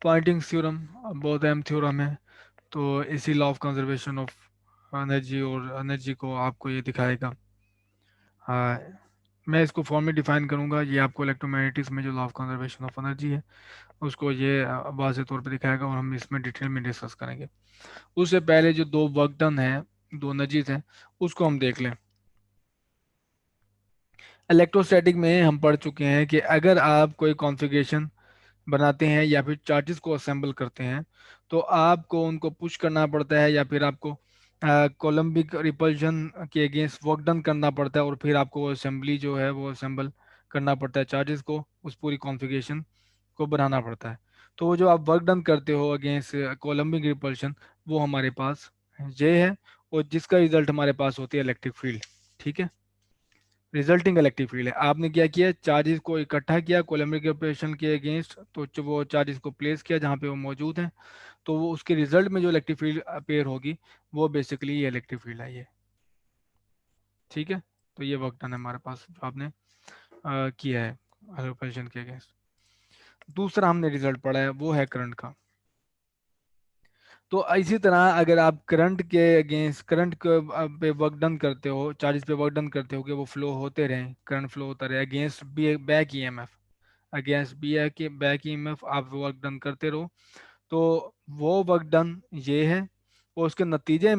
Poynting theorem बहुत अहम theorem है। तो इसी law of conservation of energy और एनर्जी को आपको ये दिखाएगा। हाँ, मैं इसको फॉर्म में डिफाइन करूंगा, ये आपको इलेक्ट्रोमैग्नेटिक्स में जो law of conservation of energy है उसको ये वाज़ेह तौर पे दिखाएगा और हम इसमें डिटेल में डिस्कस करेंगे। उससे पहले जो दो वर्क डन है, दो एनर्जीज हैं, उसको हम देख लें। इलेक्ट्रोस्टैटिक में हम पढ़ चुके हैं कि अगर आप कोई कॉन्फ़िगरेशन बनाते हैं या फिर चार्जेस को असेंबल करते हैं तो आपको उनको पुश करना पड़ता है या फिर आपको कोलम्बिक रिपल्जन के अगेंस्ट वर्क डन करना पड़ता है और फिर आपको असेंबली जो है वो असेंबल करना पड़ता है, चार्जेस को उस पूरी कॉन्फ़िगरेशन को बनाना पड़ता है। तो वो जो आप वर्क डन करते हो अगेंस्ट कोलम्बिक रिपल्शन, वो हमारे पास ये है और जिसका रिजल्ट हमारे पास होती है इलेक्ट्रिक फील्ड। ठीक है, रिजल्टिंग इलेक्ट्रिक फील्ड है। आपने क्या किया, चार्जेस को इकट्ठा किया कोलम्बिक ऑपरेशन के अगेंस्ट, तो जो वो चार्जेस को प्लेस किया जहाँ पे वो मौजूद हैं, तो वो उसके रिजल्ट में जो इलेक्ट्रिक फील्ड अपेयर होगी वो बेसिकली ये इलेक्ट्रिक फील्ड है ये। ठीक है, तो ये वर्क डन है हमारे पास जो आपने किया है ऑपरेशन के अगेंस्ट। दूसरा हमने रिजल्ट पढ़ा है वो है करंट का। तो इसी तरह अगर आप करंट के अगेंस्ट करंट पे वर्क डन करते हो, चार्जेस पे वर्क डन करते हो कि वो फ्लो होते रहें, करंट फ्लो होता रहे against B back EMF, against B के बैक ईएमएफ आप वर्क डन करते रहो, तो वो वर्क डन ये है और उसके नतीजे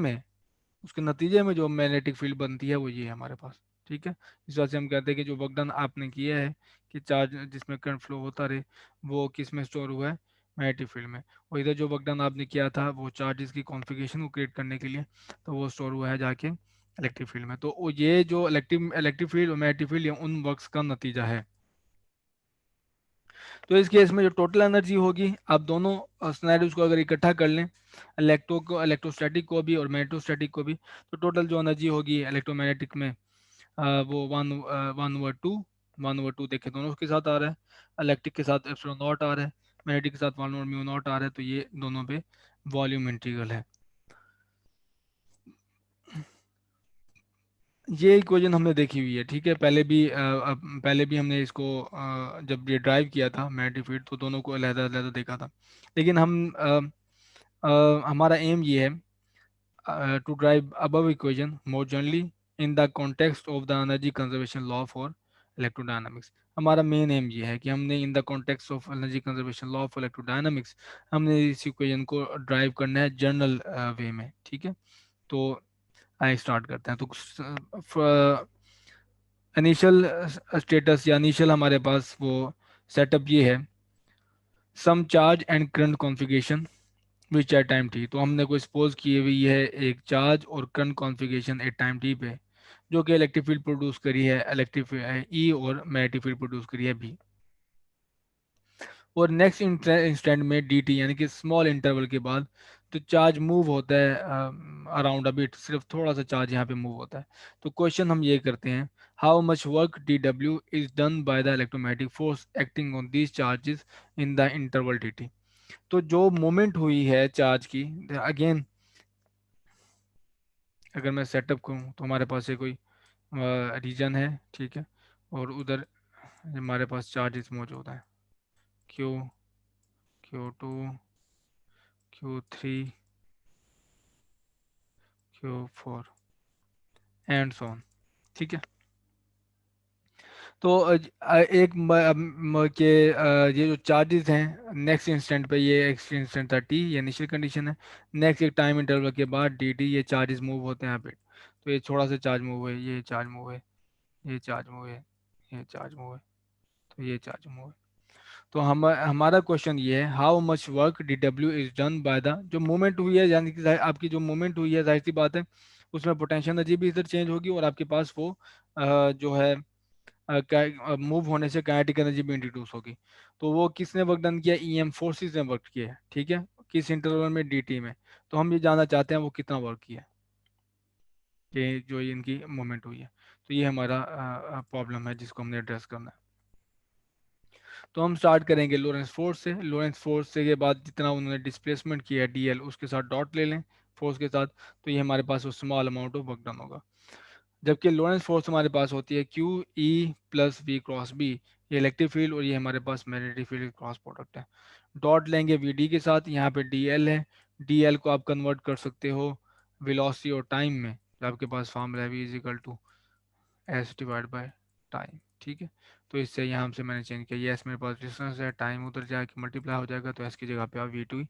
में जो मैग्नेटिक फील्ड बनती है वो ये है हमारे पास। ठीक है, इस वजह से हम कहते हैं कि जो वर्क डन आपने किया है कि चार्ज जिसमें करंट फ्लो होता रहे वो किस में स्टोर हुआ है, मैग्नेटिक फील्ड में। और इधर जो वर्क डन आपने किया था वो चार्जेस की कॉन्फ़िगरेशन को क्रिएट करने के लिए, तो वो स्टोर हुआ है जाके इलेक्ट्रिक फील्ड में। तो ये जो इलेक्ट्रिक इलेक्ट्रिक फील्ड और मैग्नेटिक फील्ड ये उन वर्क्स का नतीजा है। तो इस केस में जो टोटल एनर्जी होगी, आप दोनों सिनेरियोज को अगर इकट्ठा कर लें, इलेक्ट्रोस्टैटिक को भी और मैग्नेटोस्टैटिक को भी, तो टोटल जो एनर्जी होगी इलेक्ट्रोमैग्नेटिक में वो वन ओवर टू देखे दोनों के साथ आ रहा है, इलेक्ट्रिक के साथ एप्सिलॉन नॉट आ रहा है, मैग्नेटिक के साथ वन ओवर म्यू नॉट आ रहा है। तो ये दोनों पे वॉल्यूम इंटीग्रल है। ये इक्वेशन हमने देखी हुई है। ठीक है, पहले भी हमने इसको जब ये ड्राइव किया था मैग्नेटिक फील्ड तो दोनों को अलग अलग देखा था। लेकिन हमारा एम ये है to derive above equation more generally in the context of the energy conservation law for electrodynamics. हमारा मेन एम ये है कि हमने in the context of energy conservation law for electrodynamics हमने इस इक्वेशन को ड्राइव करना है जनरल वे में। ठीक है, तो आइए स्टार्ट करते हैं। तो इनिशियल स्टेटस या इनिशियल हमारे पास वो सेटअप ये है, some charge and current configuration which at time T. तो हमने कोई सपोज की हुई है एक चार्ज और current configuration at time T पे जो कि इलेक्ट्रिक फील्ड प्रोड्यूस करी है इलेक्ट्रिक ई और मैग्नेटिक फील्ड प्रोड्यूस करी है बी। और नेक्स्ट इंस्टेंट में डी टी यानी कि स्मॉल इंटरवल के बाद तो चार्ज मूव होता है अराउंड अ बिट, सिर्फ थोड़ा सा चार्ज यहाँ पे मूव होता है। तो क्वेश्चन हम ये करते हैं, how much work D W is done by the electromagnetic force acting on these charges in the interval D T. तो जो मोमेंट हुई है चार्ज की, अगेन अगर मैं सेटअप करूँ तो हमारे पास ये कोई रीजन है। ठीक है, और उधर हमारे पास चार्जेस मौजूद हैं, Q, Q2, Q3, Q4 and so on. ठीक है, तो एक ये जो चार्जेस हैं नेक्स्ट इंस्टेंट पे, ये नेक्स्ट इंस्टेंट था टी, ये इनिशियल कंडीशन है। नेक्स्ट एक टाइम इंटरवल के बाद डी टी, ये चार्जेस मूव होते हैं यहाँ पे। तो ये थोड़ा सा चार्ज मूव है, ये चार्ज मूव है, ये चार्ज मूव है, ये चार्ज मूव है, तो ये चार्ज मूव है। तो हमारा क्वेश्चन ये है, how much work D W is done by the, जो मूवमेंट हुई है यानी कि आपकी जो मूवमेंट हुई है जाहिर सी बात है उसमें पोटेंशियल एनर्जी भी इधर चेंज होगी और आपके पास वो जो है मूव होने से काइनेटिक एनर्जी भी इंट्रोड्यूस होगी। तो वो किसने वर्क डन किया, ई एम फोर्सेज ने वर्क किया है। ठीक है, किस इंटरवल में, डी टी में। तो हम ये जानना चाहते हैं वो कितना वर्क किया है कि जो ये इनकी मूवमेंट हुई है। तो ये हमारा प्रॉब्लम है जिसको हमने एड्रेस करना है। तो हम स्टार्ट करेंगे लोरेंस फोर्स से। लोरेंस फोर्स से के बाद जितना उन्होंने डिस्प्लेसमेंट किया है डीएल, उसके साथ डॉट ले लें फोर्स के साथ, तो ये हमारे पास वो small amount of work done होगा। जबकि लोरेंस फोर्स हमारे पास होती है Q E plus V cross B, ये इलेक्ट्रिक फील्ड और ये हमारे पास मैग्नेटिक फील्ड क्रॉस प्रोडक्ट है। डॉट लेंगे वी डी के साथ, यहाँ पे डी एल है, डी एल को आप कन्वर्ट कर सकते हो वेलोसिटी और टाइम में, जो आपके पास फॉर्मूला है V is equal to S divide by time, ठीक है। तो इससे यहाँ से मैंने चेंज किया, ये एस मेरे पास डिस्टेंस है, टाइम उधर जाके मल्टीप्लाई हो जाएगा, तो एस की जगह पे आप वी टू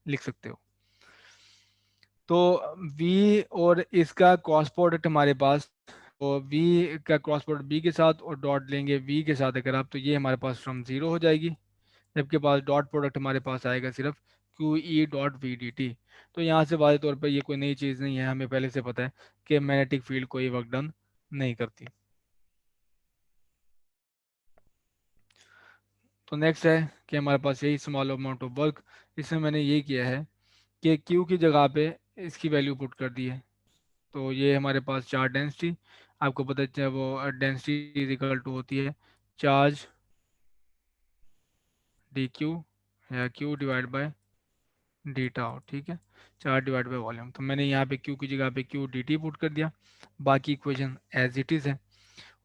लिख सकते हो। तो v और इसका क्रॉस प्रोडक्ट हमारे पास, तो v का क्रॉस प्रोडक्ट b के साथ और डॉट लेंगे v के साथ अगर आप, तो ये हमारे पास फ्रॉम ज़ीरो हो जाएगी, जबकि पास डॉट प्रोडक्ट हमारे पास आएगा सिर्फ Q E dot V D T. तो यहाँ से वाज़े तौर पर ये कोई नई चीज़ नहीं है, हमें पहले से पता है कि मैग्नेटिक फील्ड कोई वर्क डन नहीं करती। तो नेक्स्ट है कि हमारे पास यही स्मॉल अमाउंट ऑफ वर्क, इसमें मैंने ये किया है कि क्यू की जगह पे इसकी वैल्यू पुट कर दी है। तो ये हमारे पास चार्ज डेंसिटी, आपको पता है वो डेंसिटी इज इक्वल टू होती है चार्ज डी क्यू या Q divide by D tau, ठीक है, चार्ज डिवाइड बाय वॉल्यूम। तो मैंने यहाँ पे क्यू की जगह पे क्यू डी टी पुट कर दिया, बाकी इक्वेशन एज इट इज़ है।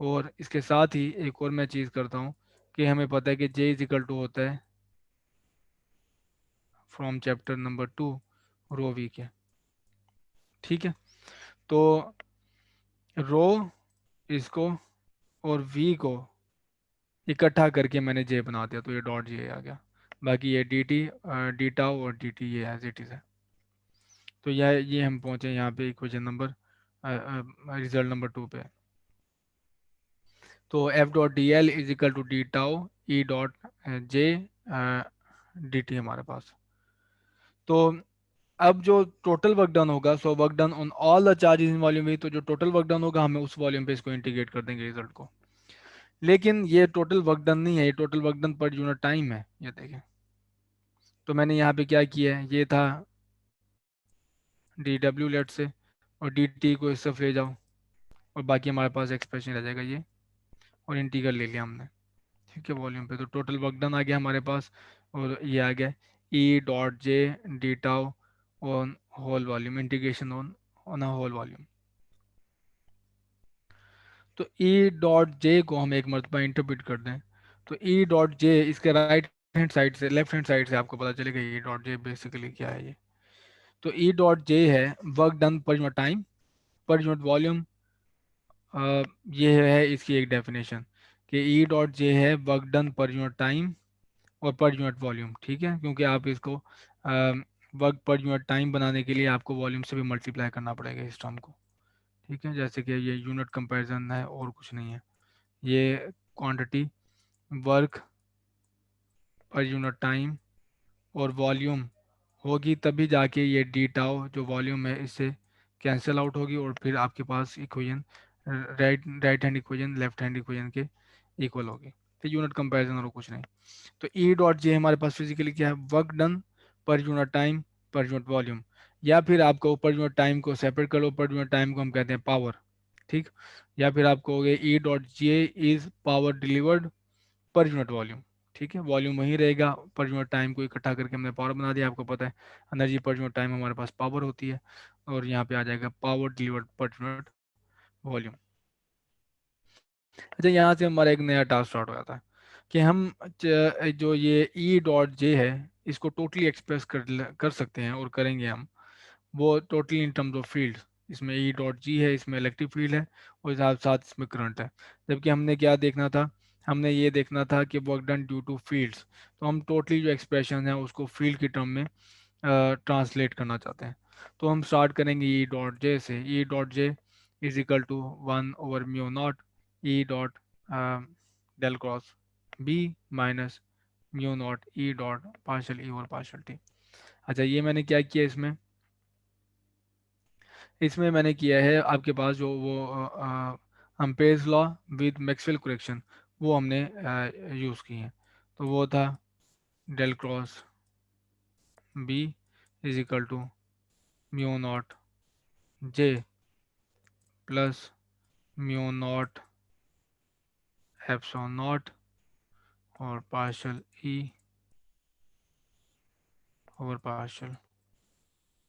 और इसके साथ ही एक और मैं चीज़ करता हूँ कि हमें पता है कि जे इज इक्वल टू होता है from chapter number 2 rho V के, ठीक है। तो रो इसको और वी को इकट्ठा करके मैंने जे बना दिया, तो ये डॉट जे आ गया। बाकी ये डी टी, डी टाउ और डी टी ये एज इट इज़ है। तो ये हम पहुँचे यहाँ पे इक्वेशन नंबर, रिजल्ट नंबर 2 पे। तो F dot D L is equal to D tau E dot J D T हमारे पास। तो अब जो टोटल वर्क डन होगा, so work done on all the charges in volume V, तो जो टोटल वर्क डन होगा हमें उस वॉल्यूम पे इसको इंटीग्रेट कर देंगे रिजल्ट को। लेकिन ये टोटल वर्क डन नहीं है, ये टोटल वर्क डन पर यूनिट टाइम है, ये देखें। तो मैंने यहाँ पे क्या किया है, ये था डी डब्ल्यू लेट से, और डी टी को इस तरफ ले जाओ, और बाकी हमारे पास एक्सप्रेशन रह जाएगा ये, और इंटीग्रल ले लिया हमने, ठीक है, वॉल्यूम पे। तो टोटल वर्क डन आ गया हमारे पास, और ये आ गया E dot J D tau on whole volume, integration on on a whole volume. तो ई डॉट जे को हम एक मरतबा इंटरप्रेट कर दें, तो ई डॉट जे इसके राइट हैंड साइड से, लेफ्ट हैंड साइड से आपको पता चलेगा ई डॉट जे बेसिकली क्या है ये। तो ई डॉट जे है वर्क डन पर unit time per unit volume. ये है इसकी एक डेफिनेशन कि ई डॉट जे है वर्क डन पर यूनिट टाइम और पर यूनिट वॉल्यूम, ठीक है, क्योंकि आप इसको वर्क पर यूनिट टाइम बनाने के लिए आपको वॉल्यूम से भी मल्टीप्लाई करना पड़ेगा इस टर्म को, ठीक है। जैसे कि ये यूनिट कंपैरिजन है और कुछ नहीं है, ये क्वांटिटी वर्क पर यूनिट टाइम और वॉल्यूम होगी, तभी जाके ये डी टाउ जो वॉल्यूम है इससे कैंसिल आउट होगी, और फिर आपके पास equation right hand equation left hand equation के इक्वल होगी। तो यूनिट कंपैरिजन और कुछ नहीं। तो ई डॉट जे हमारे पास फिजिकली क्या है, वर्क डन पर unit time per unit volume, या फिर आपको पर यूनिट टाइम को सेपरेट कर लो, पर यूनिट टाइम को हम कहते हैं पावर, ठीक। या फिर आप कहोगे ई dot J is power delivered per unit volume, ठीक है, वॉल्यूम वही रहेगा, पर यूनिट टाइम को इकट्ठा करके हमने पावर बना दिया। आपको पता है एनर्जी पर यूनिट टाइम हमारे पास पावर होती है, और यहाँ पे आ जाएगा power delivered per unit volume. अच्छा, यहाँ से हमारा एक नया टास्क स्टार्ट हो जाता है कि हम जो ये ई डॉट जे है इसको टोटली एक्सप्रेस कर सकते हैं, और करेंगे हम वो totally in terms of field. इसमें ई डॉट जी है, इसमें इलेक्ट्रिक फील्ड है, और साथ साथ इसमें करंट है। जबकि हमने क्या देखना था, हमने ये देखना था कि work done due to fields, तो हम टोटली जो एक्सप्रेशन है उसको फील्ड की टर्म में ट्रांसलेट करना चाहते हैं। तो हम स्टार्ट करेंगे ई डॉट जे से, E dot J is equal to 1/म्यू naught E dot del cross B minus mu naught E dot partial E और पार्शल टी। अच्छा, ये मैंने क्या किया इसमें, इसमें मैंने किया है आपके पास जो वो Ampere's law with Maxwell correction, वो हमने यूज़ की हैं। तो वो था del cross B is equal to mu naught J plus mu naught epsilon naught और पार्शल ई और पार्शल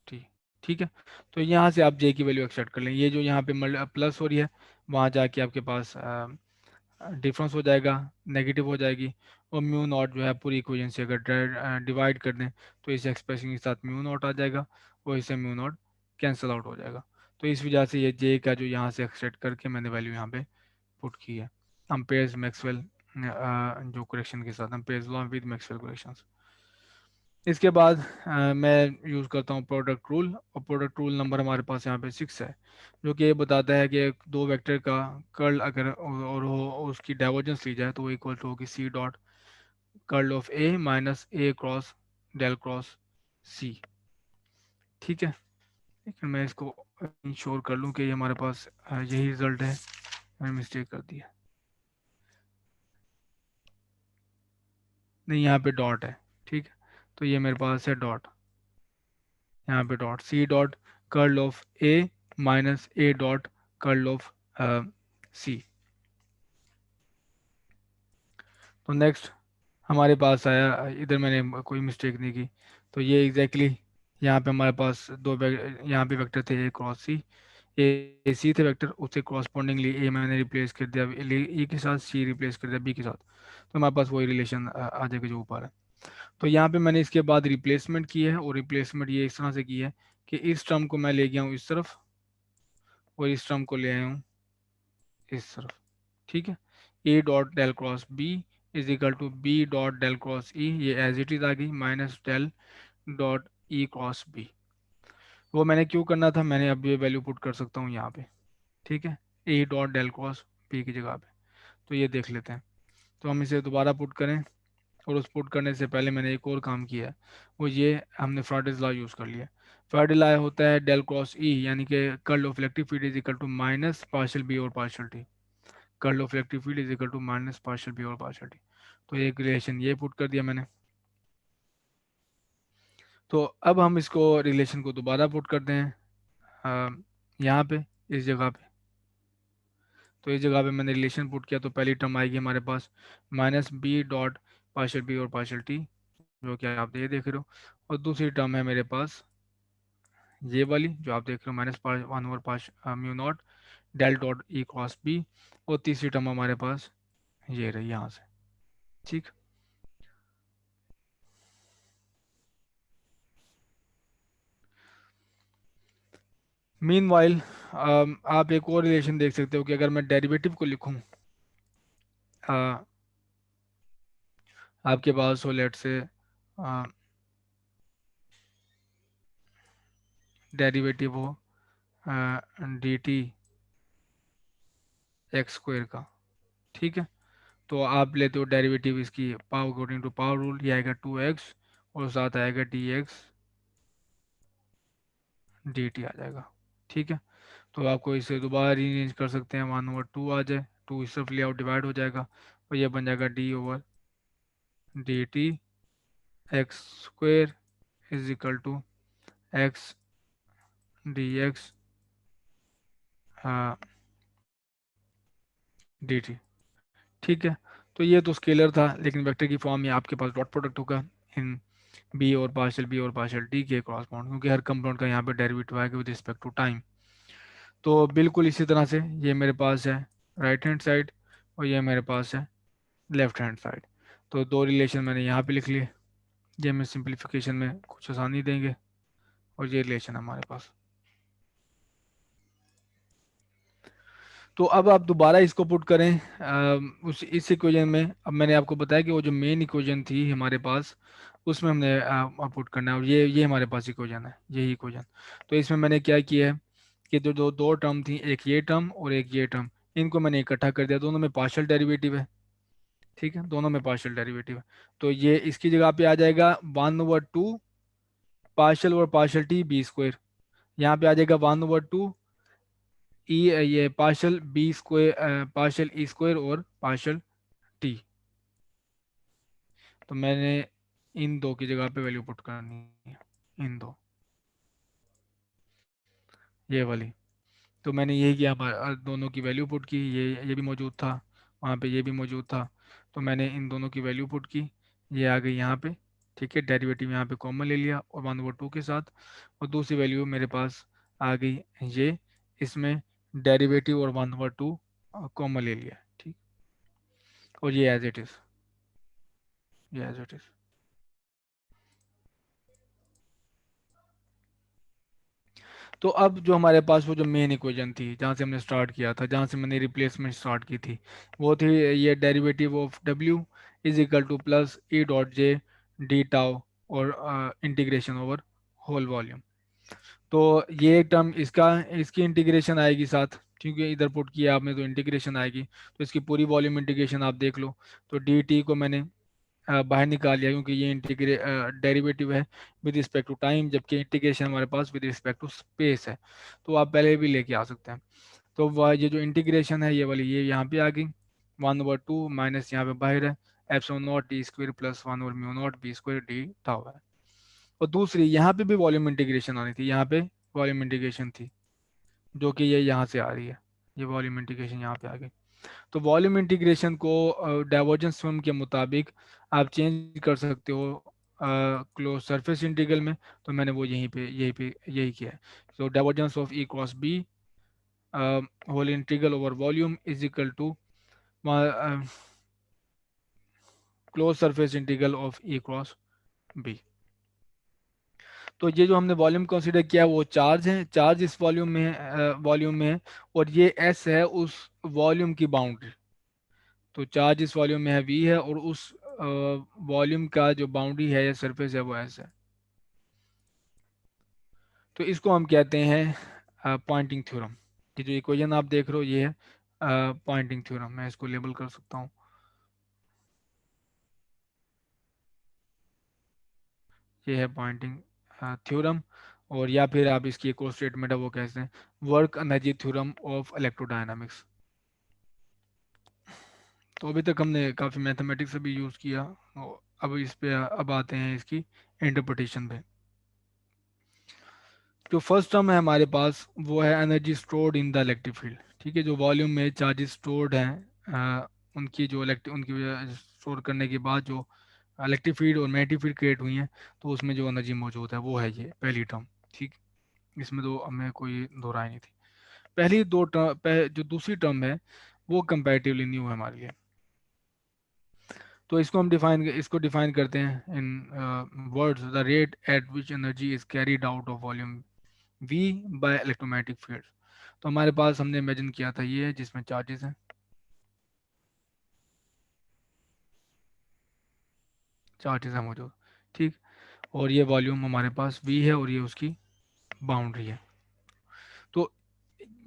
टी। ठीक है। तो यहाँ से आप जे की वैल्यू एक्सट्रैक्ट कर लें, ये जो यहाँ पे प्लस हो रही है, वहाँ जाके आपके पास डिफरेंस हो जाएगा, नेगेटिव हो जाएगी। और म्यू नॉट जो है पूरी इक्वेशन से अगर डिवाइड कर दें तो इस एक्सप्रेशन के साथ म्यू नॉट आ जाएगा, और इससे म्यू नॉट कैंसिल आउट हो जाएगा। तो इस वजह से ये जे का जो यहाँ से एक्सट्रैक्ट करके मैंने वैल्यू यहाँ पे पुट की है। अम्पेयर्स मैक्सवेल जो करेक्शन के साथ Ampere's law with Maxwell correction. इसके बाद मैं यूज़ करता हूँ प्रोडक्ट रूल, और प्रोडक्ट रूल नंबर हमारे पास यहाँ पे 6 है, जो कि ये बताता है कि दो वेक्टर का कर्ल अगर और हो उसकी डाइवर्जेंस ली जाए तो वो इक्वल टू होगी C dot curl of A minus A cross del cross C. ठीक है। लेकिन मैं इसको इंश्योर कर लूँ कि ये हमारे पास यही रिजल्ट है, मैंने मिस्टेक कर दी है। नहीं, यहाँ पे डॉट है। ठीक है। तो ये मेरे पास है डॉट, यहाँ पे dot C dot curl of A minus A dot curl of C. तो नेक्स्ट हमारे पास आया, इधर मैंने कोई मिस्टेक नहीं की, तो ये एग्जैक्टली exactly यहाँ पे हमारे पास यहाँ पे वेक्टर थे ए क्रॉस सी, ए सी थे वेक्टर, उससे कॉरस्पॉन्डिंगली ए मैंने रिप्लेस कर दिया ए के साथ, सी रिप्लेस कर दिया बी के साथ, तो हमारे पास वही रिलेशन आ जाएगा जो ऊपर है। तो यहाँ पे मैंने इसके बाद रिप्लेसमेंट की है, और रिप्लेसमेंट ये इस तरह से की है कि इस टर्म को मैं ले गया हूँ इस तरफ, और इस टर्म को ले आया हूँ इस तरफ। ठीक है। A dot del cross B is equal to B dot del cross E, ये एज इट इज आ गई, minus del dot E cross B. वो मैंने क्यों करना था, मैंने अब ये वैल्यू पुट कर सकता हूँ यहाँ पे। ठीक है। A dot del cross B की जगह पे। तो ये देख लेते हैं। तो हम इसे दोबारा पुट करें, और उस पुट करने से पहले मैंने एक और काम किया है, वो ये हमने फ्राइडेज लॉ यूज़ कर लिया। फ्राइडे लॉ होता है डेल क्रॉस ई, यानी कि curl of electric field is equal to minus partial B और partial T. Curl of electric field is equal to minus partial B और पार्शियल टी। तो एक रिलेशन ये पुट कर दिया मैंने। तो अब हम इसको रिलेशन को दोबारा पुट करते हैं यहाँ पे, इस जगह पे। तो इस जगह पे मैंने रिलेशन पुट किया, तो पहली टर्म आएगी हमारे पास minus B dot partial B और पार्शियल टी, जो कि आप ये देख रहे हो। और दूसरी टर्म है मेरे पास ये वाली जो आप देख रहे हो, माइनस वन ओवर पास mu naught del dot E cross B. और तीसरी टर्म हमारे पास ये रही यहाँ से। ठीक। मीन वाइल आप एक और रिलेशन देख सकते हो कि अगर मैं डेरिवेटिव को लिखूं, आपके पास हो लेट से डेरिवेटिव हो डी टी एक्स स्क्वायर का। ठीक है। तो आप लेते हो डेरिवेटिव इसकी power according to power rule, ये आएगा 2x, और साथ आएगा डी एक्स डी टी आ जाएगा। ठीक है। तो आपको इसे दोबारा रीअरेंज कर सकते हैं, 1/2 आ जाए, टू इस तरफ ले आउट डिवाइड हो जाएगा, और ये बन जाएगा D over D T X square is equal to X D X D T. ठीक है। तो ये तो स्केलर था, लेकिन वेक्टर की फॉर्म में आपके पास डॉट प्रोडक्ट होगा इन बी और पार्शियल डी के क्रॉस पाउंड, क्योंकि हर कंपाउंड का यहाँ पे डेरिवेटिव आएगा विद रिस्पेक्ट टू टाइम। तो बिल्कुल इसी तरह से ये मेरे पास है राइट हैंड साइड, और ये मेरे पास है लेफ्ट हैंड साइड। तो दो रिलेशन मैंने यहाँ पे लिख लिए, ये हमें सिंप्लीफिकेशन में कुछ आसानी देंगे, और ये रिलेशन हमारे पास। तो अब आप दोबारा इसको पुट करें उस इस इक्वेशन में। अब मैंने आपको बताया कि वो जो मेन इक्वेशन थी हमारे पास, उसमें हमने पुट करना है, और ये हमारे पास इक्वेशन है, यही इक्वेशन। तो इसमें मैंने क्या किया है कि जो दो दो टर्म थी, एक ये टर्म और एक ये टर्म, इनको मैंने इकट्ठा कर दिया, दोनों में पार्शियल डेरिवेटिव है। ठीक है। दोनों में पार्शियल डेरिवेटिव है। तो ये इसकी जगह पे आ जाएगा 1/2 पार्शियल और पार्शियल टी बी स्क्वायर। यहाँ पे आ जाएगा 1/2 ई, ये partial B square partial E square और पार्शियल टी। तो मैंने इन दो की जगह पे वैल्यू पुट करनी है, इन दो, ये वाली। तो मैंने यही किया, दोनों की वैल्यू पुट की, ये भी मौजूद था, वहाँ पे ये भी मौजूद था। तो मैंने इन दोनों की वैल्यू पुट की, ये आ गई यहाँ पे, ठीक है, डेरिवेटिव यहाँ पे कॉमन ले लिया और 1/2 के साथ, और दूसरी वैल्यू मेरे पास आ गई ये, इसमें डेरिवेटिव और 1/2 कॉमन ले लिया, ठीक, और ये एज इट इज, ये एज इट इज। तो अब जो हमारे पास वो जो मेन इक्वेशन थी जहाँ से हमने स्टार्ट किया था, जहाँ से मैंने रिप्लेसमेंट स्टार्ट की थी, वो थी ये derivative of W is equal two plus E dot J D tau और इंटीग्रेशन ओवर होल वॉल्यूम। तो ये एक टर्म इसका, इसकी इंटीग्रेशन आएगी साथ, क्योंकि इधर पुट किया आपने तो इंटीग्रेशन आएगी, तो इसकी पूरी वॉल्यूम इंटीग्रेशन आप देख लो। तो डी टी को मैंने बाहर निकाल लिया, क्योंकि ये इंटीग्रे डेरिवेटिव है विद रिस्पेक्ट टू टाइम, जबकि इंटीग्रेशन हमारे पास विद रिस्पेक्ट टू स्पेस है, तो आप पहले भी लेके आ सकते हैं। तो वह ये जो इंटीग्रेशन है ये वाली, ये यहाँ पे आ गई 1/2 माइनस यहाँ पे बाहर है epsilon naught D square plus 1/म्यू naught B square D tau है। और दूसरी यहाँ पे भी वॉल्यूम इंटीग्रेशन आनी थी, यहाँ पे वॉल्यूम इंटीग्रेशन थी, जो कि ये यहाँ से आ रही है, ये वॉल्यूम इंटीग्रेशन यहाँ पे आ गई। तो वॉल्यूम इंटीग्रेशन को डाइवर्जेंस थ्योरम के मुताबिक आप चेंज कर सकते हो क्लोज सरफेस इंटीग्रल में, तो मैंने वो यहीं पे यही किया है। तो divergence of E cross B whole integral over volume is equal to close surface integral of E cross B. तो ये जो हमने वॉल्यूम कंसीडर किया वो चार्ज है, चार्ज इस वॉल्यूम में है, वॉल्यूम में है, और ये एस है उस वॉल्यूम की बाउंड्री। तो चार्ज इस वॉल्यूम में है वी है, और उस वॉल्यूम का जो बाउंड्री है या सरफेस है वो एस है। तो इसको हम कहते हैं पॉइंटिंग थ्योरम। ये जो इक्वेशन आप देख रहे हो ये है पॉइंटिंग थ्योरम, मैं इसको लेबल कर सकता हूँ, ये है पॉइंटिंग थ्योरम। और या फिर आप इसकी एक और स्टेटमेंट है वो कहते हैं work energy theorem of electrodynamics. तो अभी तक हमने काफ़ी मैथमेटिक्स से भी यूज़ किया, और अब इस पे अब आते हैं इसकी इंटरप्रिटेशन पे। जो फर्स्ट टर्म है हमारे पास वो है energy stored in the electric field. ठीक है, जो वॉल्यूम में चार्जेस स्टोर्ड हैं उनकी जो उनकी स्टोर करने के बाद जो इलेक्ट्रिक फील्ड और मैग्नेटिक फील्ड क्रिएट हुई हैं, तो उसमें जो एनर्जी मौजूद है वो है ये पहली टर्म। ठीक, इसमें तो हमें कोई दो राय नहीं थी। पहली दो टर्म जो दूसरी टर्म है वो कंपैरेटिवली न्यू है हमारे लिए। तो इसको डिफाइन करते हैं in words, the rate at which energy is carried out of volume V by electromagnetic field. तो हमारे पास हमने इमेजिन किया था ये है जिसमें चार्जेस हैं, चार्जेस हैं मौजूद, ठीक, और ये वॉल्यूम हमारे पास वी है और ये उसकी बाउंड्री है। तो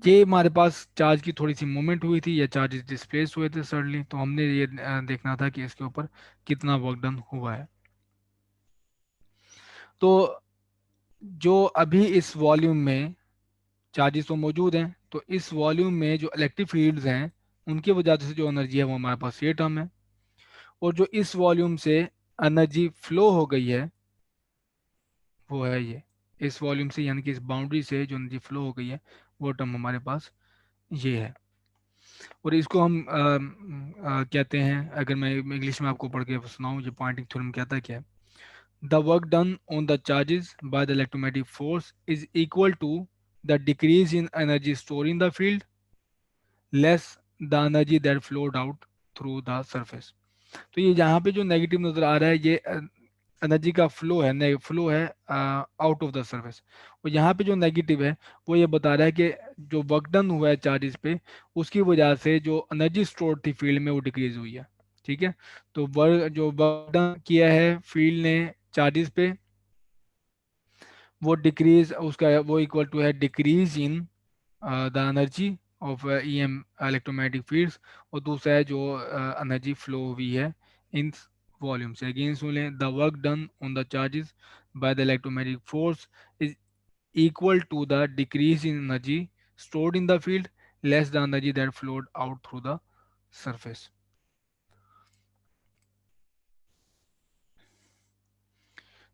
ये हमारे पास चार्ज की थोड़ी सी मूवमेंट हुई थी या चार्जेस डिस्प्लेस हुए थे सडनली, तो हमने ये देखना था कि इसके ऊपर कितना वर्क डन हुआ है। तो जो अभी इस वॉल्यूम में चार्जेस तो मौजूद हैं, तो इस वॉल्यूम में जो इलेक्ट्रिक फील्ड्स हैं उनकी वजह से जो एनर्जी है वो हमारे पास ये टर्म है। और जो इस वॉल्यूम से एनर्जी फ्लो हो गई है वो है ये, इस वॉल्यूम से यानी कि इस बाउंड्री से जो एनर्जी फ्लो हो गई है वो टर्म हमारे पास ये है। और इसको हम कहते हैं, अगर मैं इंग्लिश में आपको पढ़ के सुनाऊँ, ये पॉइंटिंग थ्योरम कहता है क्या है, the work done on the charges by the electromagnetic force is equal to the decrease in energy store in the field less the energy that flowed out through the surface. तो ये यहाँ पे जो negative नजर आ रहा है ये energy का फ्लो है आउट ऑफ द सर्फेस। और यहाँ पे जो नेगेटिव है वो ये बता रहा है कि जो वर्क डन हुआ है चार्जेस पे उसकी वजह से जो एनर्जी स्टोर थी फील्ड में वो डिक्रीज हुई है। ठीक है, तो वर्क जो वर्क डन किया है फील्ड ने चार्जेस पे वो डिक्रीज उसका वो इक्वल टू है decrease in the energy of E M electromagnetic fields. और दूसरा है जो एनर्जी फ्लो हुई है इन वॉल्यूम से, against the work done on the charges by the electromagnetic force is equal to the decrease in energy stored in the field less the energy that flowed out through the surface।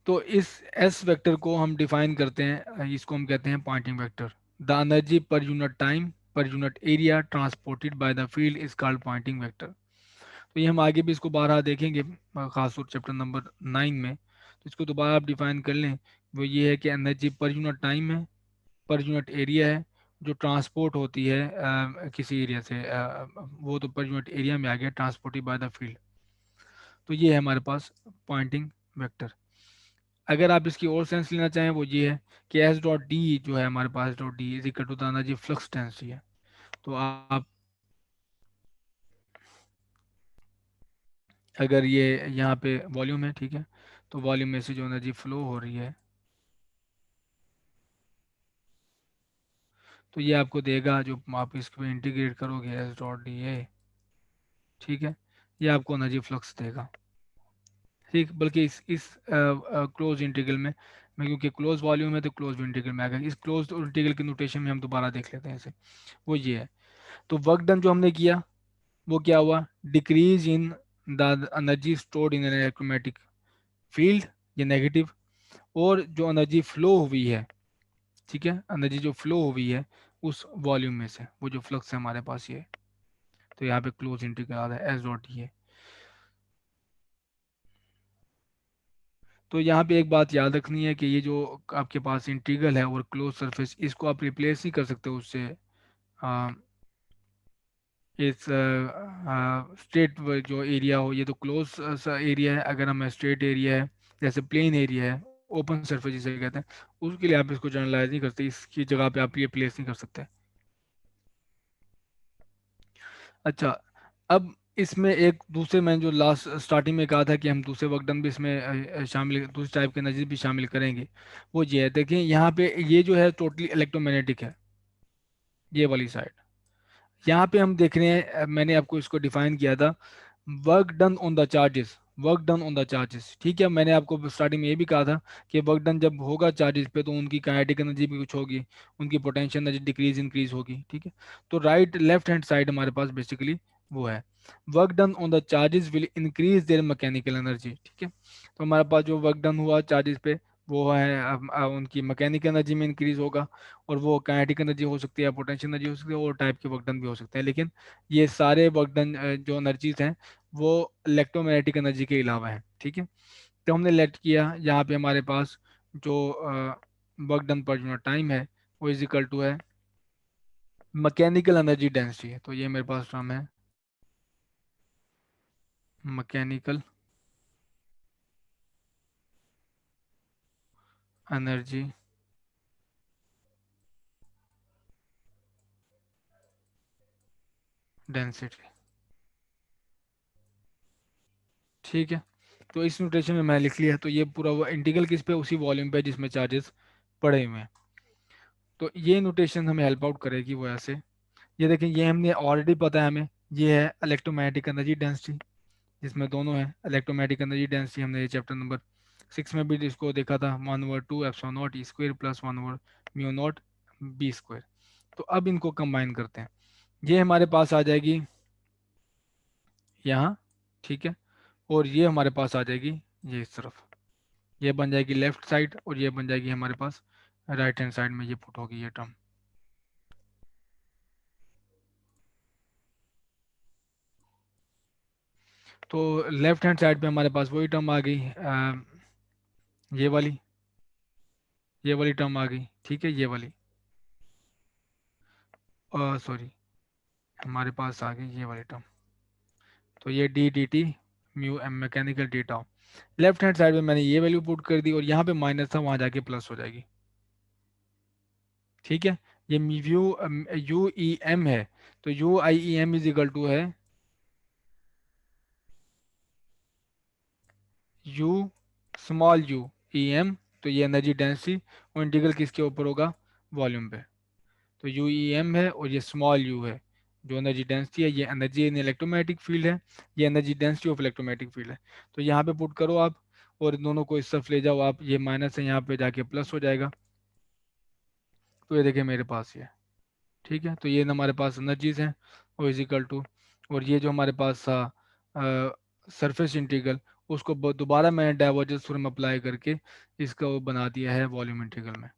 तो इस S vector को हम define करते हैं, इसको हम कहते हैं Poynting vector. The energy per unit time per unit area transported by the field is called Poynting vector. तो ये हम आगे भी इसको बारह देखेंगे, खासतौर चैप्टर नंबर 9 में। तो इसको दोबारा आप डिफाइन कर लें, वो ये है कि एनर्जी पर यूनिट टाइम है, पर यूनिट एरिया है, जो ट्रांसपोर्ट होती है किसी एरिया से, वो तो पर यूनिट एरिया में आ गया, ट्रांसपोर्टेड बाय द फील्ड। तो ये है हमारे पास पॉइंटिंग वेक्टर। अगर आप इसकी और सेंस लेना चाहें वो ये है कि एस डॉट डी जो है हमारे पास, dot D is equal to the energy flux density है। तो आप अगर ये यहाँ पे वॉल्यूम है, ठीक है, तो वॉल्यूम में से जो एनर्जी फ्लो हो रही है, तो ये आपको देगा, जो आप इसको इंटीग्रेट करोगे एस डॉट डी ए, ठीक है, ये आपको एनर्जी फ्लक्स देगा। ठीक, बल्कि इस क्लोज इंटीग्रल में, मैं क्योंकि क्लोज वॉल्यूम है तो क्लोज इंटीग्रल में आएगा, इस क्लोज इंटीग्रल के नोटेशन में हम दोबारा देख लेते हैं इसे। वो ये है, तो वर्क डन जो हमने किया वो क्या हुआ, decrease in the energy stored in an electromagnetic field, ये नेगेटिव। और जो एनर्जी फ्लो हुई है, ठीक है, एनर्जी जो फ्लो हुई है उस वॉल्यूम में से, वो जो फ्लक्स है हमारे पास ये, तो यहाँ पे क्लोज इंटीग्रल आ रहा है एस डॉट ये। तो यहाँ पे एक बात याद रखनी है कि ये जो आपके पास इंटीग्रल है और क्लोज सरफेस, इसको आप रिप्लेस नहीं कर सकते उससे, आ, इस स्ट्रेट जो एरिया हो, ये तो क्लोज सा एरिया है, अगर हमें स्ट्रेट एरिया है, जैसे प्लेन एरिया है, ओपन सरफेस जिसे कहते हैं, उसके लिए आप इसको जनरलाइज नहीं करते, इसकी जगह पे आप ये प्लेस नहीं कर सकते। अच्छा, अब इसमें एक दूसरे, मैंने जो लास्ट स्टार्टिंग में कहा था कि हम दूसरे वर्क डन भी इसमें शामिल, दूसरे टाइप के एनर्जी भी शामिल करेंगे, वो ये है, देखिए यहाँ पे ये जो है टोटली इलेक्ट्रोमैग्नेटिक है, ये वाली साइड। यहाँ पे हम देख रहे हैं, मैंने आपको इसको डिफाइन किया था, work done on the charges, work done on the charges, ठीक है, मैंने आपको स्टार्टिंग में ये भी कहा था कि वर्क डन जब होगा चार्जेस पे तो उनकी काइनेटिक एनर्जी भी कुछ होगी, उनकी पोटेंशियल एनर्जी डिक्रीज इंक्रीज होगी, ठीक है। तो राइट लेफ्ट हैंड साइड हमारे पास बेसिकली वो है, work done on the charges will increase their mechanical energy, ठीक है। तो हमारे पास जो वर्क डन हुआ चार्जेस पे, वो है उनकी मैकेनिकल एनर्जी में इंक्रीज होगा, और वो काइनेटिक एनर्जी हो सकती है, पोटेंशियल एनर्जी हो सकती है, और टाइप के वर्क डन भी हो सकते हैं, लेकिन ये सारे वर्क डन जो एनर्जीज हैं वो इलेक्ट्रोमैग्नेटिक एनर्जी के अलावा है, ठीक है। तो हमने लेट किया यहाँ पे हमारे पास जो वर्क डन पर यूनिट टाइम है वो इज इक्वल टू है मैकेनिकल एनर्जी डेंसिटी, तो ये मेरे पास टर्म है मैकेनिकल एनर्जी डेंसिटी, ठीक है। तो इस नोटेशन में मैं लिख लिया, तो ये पूरा वो इंटीग्रल किस पे, उसी वॉल्यूम पे जिसमें चार्जेस पड़े हुए हैं। तो ये नोटेशन हमें हेल्प आउट करेगी वो ऐसे, ये देखें, ये हमने ऑलरेडी पता है हमें, ये है इलेक्ट्रोमैग्नेटिक एनर्जी डेंसिटी, जिसमें दोनों है इलेक्ट्रोमैग्नेटिक एनर्जी डेंसिटी, हमने ये चैप्टर नंबर 6 में भी इसको देखा था, 1/2 epsilon naught E square plus 1/म्यू नॉट बी स्क्वायर। तो अब इनको कंबाइन करते हैं, ये हमारे पास आ जाएगी यहाँ, ठीक है, और ये हमारे पास आ जाएगी ये इस तरफ, ये बन जाएगी लेफ्ट साइड, और ये बन जाएगी हमारे पास राइट हैंड साइड में, ये पुट होगी ये टर्म। तो लेफ्ट हैंड साइड पे हमारे पास वही टर्म आ गई, ये वाली, ये वाली टर्म आ गई, ठीक है, ये वाली, सॉरी, हमारे पास आ गई ये वाली टर्म, तो ये D D T mu M mechanical data, left hand side में मैंने ये वैल्यू पुट कर दी, और यहाँ पे माइनस था, वहाँ जाके प्लस हो जाएगी, ठीक है। ये म्यू यू ई एम है, तो U I E M is equal to है U small U E M, तो ये एनर्जी डेंसिटी, और इंटीग्रल किसके ऊपर होगा, वॉल्यूम पे। तो यू ई एम है और ये स्मॉल यू है, जो एनर्जी डेंसिटी है, ये एनर्जी इन इलेक्ट्रोमैग्नेटिक फील्ड है, ये energy density of electromagnetic field है। तो यहाँ पे पुट करो आप, और इन दोनों को इस तरफ ले जाओ आप, ये माइनस है, यहाँ पे जाके प्लस हो जाएगा। तो ये देखिए मेरे पास ये, ठीक है, तो ये हमारे पास एनर्जीज हैं, और इजिकल टू, और ये जो हमारे पास था सरफेस इंटीग्रल, उसको दोबारा मैंने डाइवर्जेंस थ्योरम अप्लाई करके इसका वो बना दिया है वॉल्यूम इंटीग्रल में,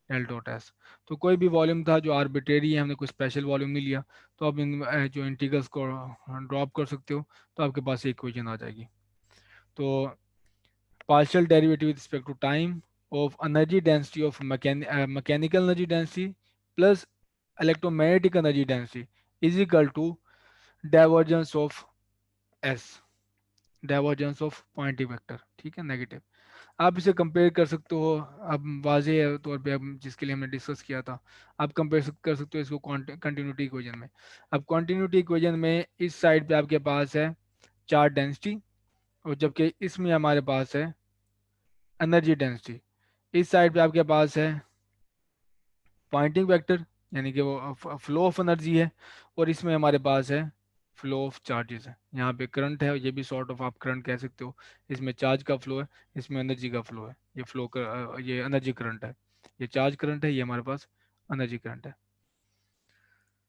एल डॉट एस। तो कोई भी वॉल्यूम था जो आर्बिट्रेरी है, हमने कोई स्पेशल वॉल्यूम नहीं लिया, तो आप इन जो इंटीग्रल्स को ड्रॉप कर सकते हो, तो आपके पास एक इक्वेशन आ जाएगी। तो partial derivative with respect to time of energy density of mechanical energy density plus electromagnetic energy density is equal to divergence of s, divergence of Poynting vector, ठीक है, नेगेटिव। आप इसे कंपेयर कर सकते हो, अब वाजे तौर पे, अब जिसके लिए हमने डिस्कस किया था, आप कंपेयर कर सकते हो इसको कंटिन्यूटी इक्वेशन में। अब कंटिन्यूटी इक्वेशन में इस साइड पे आपके पास है चार्ज डेंसिटी, और जबकि इसमें हमारे पास है एनर्जी डेंसिटी। इस साइड पे आपके पास है पॉइंटिंग वेक्टर, यानी कि वो फ्लो ऑफ एनर्जी है, और इसमें हमारे पास है फ्लो ऑफ चार्जेस है। यहाँ पे करंट है, ये भी सॉर्ट ऑफ आप करंट कह सकते हो। इसमें चार्ज का फ्लो है, इसमें एनर्जी का फ्लो है। ये फ्लो कर ये एनर्जी करंट है, ये चार्ज करंट है, ये हमारे पास एनर्जी करंट है।